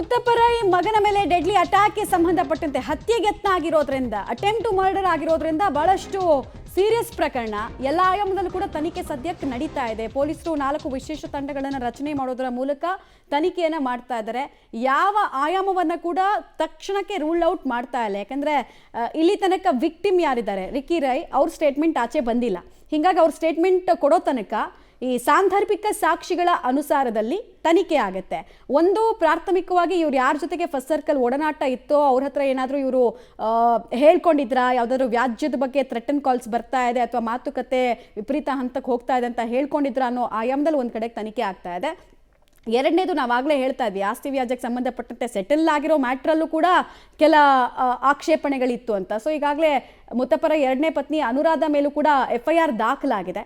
ಮುತ್ತಪ್ಪರೈ ಮಗನ ಮೇಲೆ ಡೆಡ್ಲಿ ಅಟ್ಯಾಕ್ಗೆ ಸಂಬಂಧಪಟ್ಟಂತೆ ಹತ್ಯೆಗೆ ಯತ್ನ ಆಗಿರೋದ್ರಿಂದ ಅಟೆಂಪ್ಟ್ ಟು ಮರ್ಡರ್ ಆಗಿರೋದ್ರಿಂದ ಬಹಳಷ್ಟು ಸೀರಿಯಸ್ ಪ್ರಕರಣ. ಎಲ್ಲ ಆಯಾಮದಲ್ಲೂ ಕೂಡ ತನಿಖೆ ಸದ್ಯಕ್ಕೆ ನಡೀತಾ ಇದೆ. ಪೊಲೀಸರು 4 ವಿಶೇಷ ತಂಡಗಳನ್ನು ರಚನೆ ಮಾಡೋದರ ಮೂಲಕ ತನಿಖೆಯನ್ನ ಮಾಡ್ತಾ ಇದ್ದಾರೆ. ಯಾವ ಆಯಾಮವನ್ನ ಕೂಡ ತಕ್ಷಣಕ್ಕೆ ರೂಲ್ ಔಟ್ ಮಾಡ್ತಾ ಇಲ್ಲ. ಯಾಕಂದ್ರೆ ಇಲ್ಲಿ ತನಕ ವಿಕ್ಟಿಮ್ ಯಾರಿದ್ದಾರೆ ರಿಕ್ಕಿ ರೈ ಅವ್ರ ಸ್ಟೇಟ್ಮೆಂಟ್ ಆಚೆ ಬಂದಿಲ್ಲ. ಹೀಗಾಗಿ ಅವ್ರ ಸ್ಟೇಟ್ಮೆಂಟ್ ಕೊಡೋ ತನಕ ಈ ಸಾಂದರ್ಭಿಕ ಸಾಕ್ಷಿಗಳ ಅನುಸಾರದಲ್ಲಿ ತನಿಖೆ ಆಗುತ್ತೆ. ಒಂದು ಪ್ರಾಥಮಿಕವಾಗಿ ಇವ್ರು ಯಾರ ಜೊತೆಗೆ ಫಸ್ಟ್ ಸರ್ಕಲ್ ಒಡನಾಟ ಇತ್ತೋ ಅವ್ರ ಹತ್ರ ಏನಾದರೂ ಇವರು ಹೇಳ್ಕೊಂಡಿದ್ರಾ, ಯಾವುದಾದ್ರು ವ್ಯಾಜ್ಯದ ಬಗ್ಗೆ ಥ್ರೆಟನ್ ಕಾಲ್ಸ್ ಬರ್ತಾ ಇದೆ ಅಥವಾ ಮಾತುಕತೆ ವಿಪರೀತ ಹಂತಕ್ಕೆ ಹೋಗ್ತಾ ಇದೆ ಅಂತ ಹೇಳ್ಕೊಂಡಿದ್ರಾ ಅನ್ನೋ ಆಯಾಮದಲ್ಲಿ ಒಂದು ಕಡೆಗೆ ತನಿಖೆ ಆಗ್ತಾ ಇದೆ. ಎರಡನೇದು ನಾವಾಗಲೇ ಹೇಳ್ತಾ ಇದ್ವಿ, ಆಸ್ತಿ ವ್ಯಾಜ್ಯಕ್ಕೆ ಸಂಬಂಧಪಟ್ಟಂತೆ ಸೆಟಲ್ ಆಗಿರೋ ಮ್ಯಾಟ್ರಲ್ಲೂ ಕೂಡ ಕೆಲ ಆಕ್ಷೇಪಣೆಗಳಿತ್ತು ಅಂತ. ಸೊ ಈಗಾಗಲೇ ಮುತ್ತಪ್ಪರ ಎರಡನೇ ಪತ್ನಿ ಅನುರಾಧ ಮೇಲೂ ಕೂಡ FIR ದಾಖಲಾಗಿದೆ.